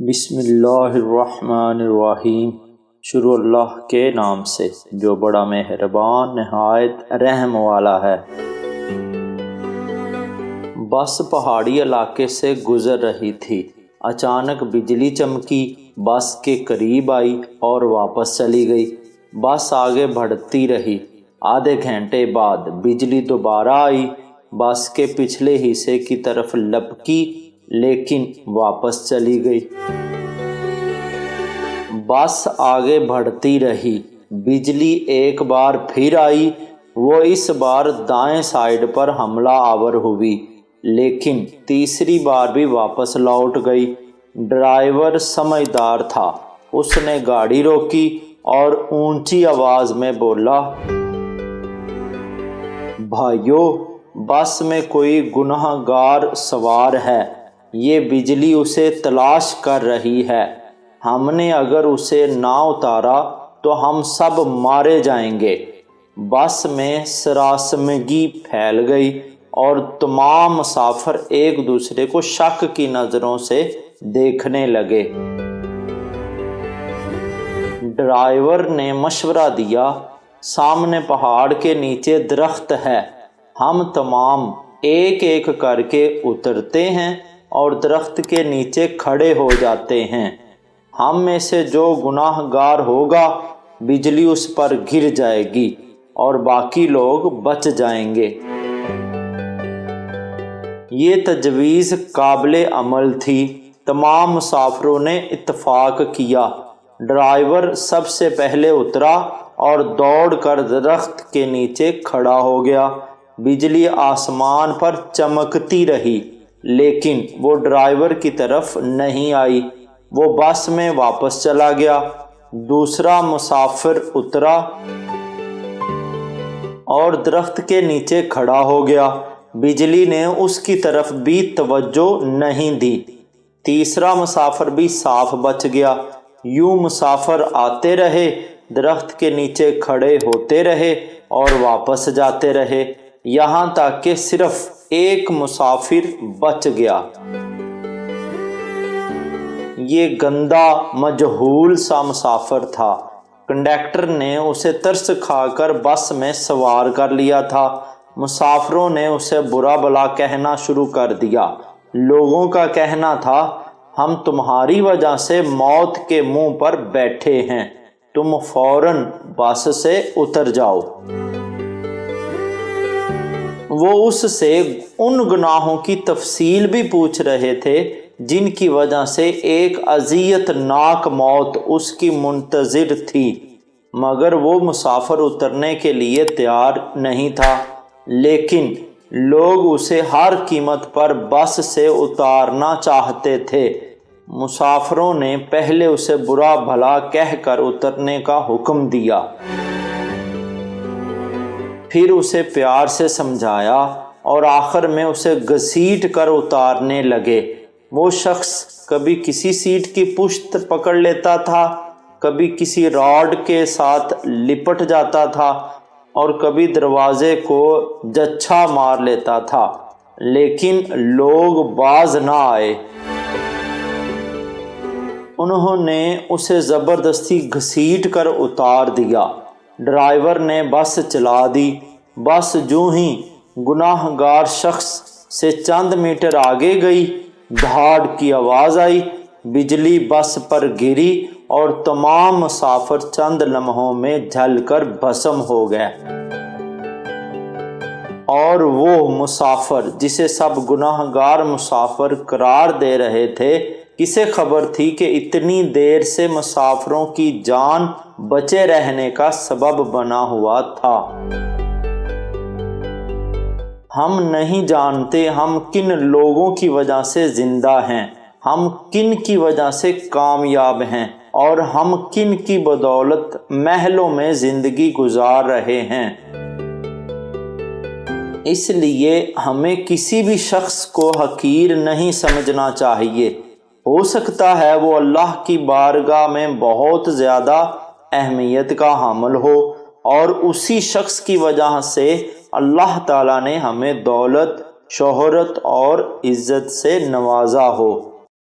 بسم اللہ الرحمن الرحیم۔ شروع اللہ کے نام سے جو بڑا مہربان نہایت رحم والا ہے۔ بس پہاڑی علاقے سے گزر رہی تھی، اچانک بجلی چمکی، بس کے قریب آئی اور واپس چلی گئی۔ بس آگے بڑھتی رہی، آدھے گھنٹے بعد بجلی دوبارہ آئی، بس کے پچھلے حصے کی طرف لپکی لیکن واپس چلی گئی۔ بس آگے بڑھتی رہی، بجلی ایک بار پھر آئی، وہ اس بار دائیں سائیڈ پر حملہ آور ہوئی لیکن تیسری بار بھی واپس لوٹ گئی۔ ڈرائیور سمجھدار تھا، اس نے گاڑی روکی اور اونچی آواز میں بولا، بھائیو، بس میں کوئی گناہ گار سوار ہے، یہ بجلی اسے تلاش کر رہی ہے، ہم نے اگر اسے نہ اتارا تو ہم سب مارے جائیں گے۔ بس میں سراسیمگی پھیل گئی اور تمام مسافر ایک دوسرے کو شک کی نظروں سے دیکھنے لگے۔ ڈرائیور نے مشورہ دیا، سامنے پہاڑ کے نیچے درخت ہے، ہم تمام ایک ایک کر کے اترتے ہیں اور درخت کے نیچے کھڑے ہو جاتے ہیں، ہم میں سے جو گناہ گار ہوگا بجلی اس پر گر جائے گی اور باقی لوگ بچ جائیں گے۔ یہ تجویز قابل عمل تھی، تمام مسافروں نے اتفاق کیا۔ ڈرائیور سب سے پہلے اترا اور دوڑ کر درخت کے نیچے کھڑا ہو گیا۔ بجلی آسمان پر چمکتی رہی لیکن وہ ڈرائیور کی طرف نہیں آئی، وہ بس میں واپس چلا گیا۔ دوسرا مسافر اترا اور درخت کے نیچے کھڑا ہو گیا، بجلی نے اس کی طرف بھی توجہ نہیں دی۔ تیسرا مسافر بھی صاف بچ گیا۔ یوں مسافر آتے رہے، درخت کے نیچے کھڑے ہوتے رہے اور واپس جاتے رہے، یہاں تک کہ صرف ایک مسافر بچ گیا۔ یہ گندا مجہول سا مسافر تھا، کنڈکٹر نے اسے ترس کھا کر بس میں سوار کر لیا تھا۔ مسافروں نے اسے برا بھلا کہنا شروع کر دیا، لوگوں کا کہنا تھا، ہم تمہاری وجہ سے موت کے منہ پر بیٹھے ہیں، تم فوراً بس سے اتر جاؤ۔ وہ اس سے ان گناہوں کی تفصیل بھی پوچھ رہے تھے جن کی وجہ سے ایک اذیت ناک موت اس کی منتظر تھی، مگر وہ مسافر اترنے کے لیے تیار نہیں تھا، لیکن لوگ اسے ہر قیمت پر بس سے اتارنا چاہتے تھے۔ مسافروں نے پہلے اسے برا بھلا کہہ کر اترنے کا حکم دیا، پھر اسے پیار سے سمجھایا اور آخر میں اسے گھسیٹ کر اتارنے لگے۔ وہ شخص کبھی کسی سیٹ کی پشت پکڑ لیتا تھا، کبھی کسی راڈ کے ساتھ لپٹ جاتا تھا اور کبھی دروازے کو جچھا مار لیتا تھا، لیکن لوگ باز نہ آئے۔ انہوں نے اسے زبردستی گھسیٹ کر اتار دیا۔ ڈرائیور نے بس چلا دی۔ بس جو ہی گناہ گار شخص سے چند میٹر آگے گئی، دھاڑ کی آواز آئی، بجلی بس پر گری اور تمام مسافر چند لمحوں میں جل کر بھسم ہو گئے۔ اور وہ مسافر جسے سب گناہ گار مسافر قرار دے رہے تھے، کسے خبر تھی کہ اتنی دیر سے مسافروں کی جان بچے رہنے کا سبب بنا ہوا تھا۔ ہم نہیں جانتے ہم کن لوگوں کی وجہ سے زندہ ہیں، ہم کن کی وجہ سے کامیاب ہیں اور ہم کن کی بدولت محلوں میں زندگی گزار رہے ہیں۔ اس لیے ہمیں کسی بھی شخص کو حقیر نہیں سمجھنا چاہیے، ہو سکتا ہے وہ اللہ کی بارگاہ میں بہت زیادہ اہمیت کا حامل ہو اور اسی شخص کی وجہ سے اللہ تعالیٰ نے ہمیں دولت، شہرت اور عزت سے نوازا ہو۔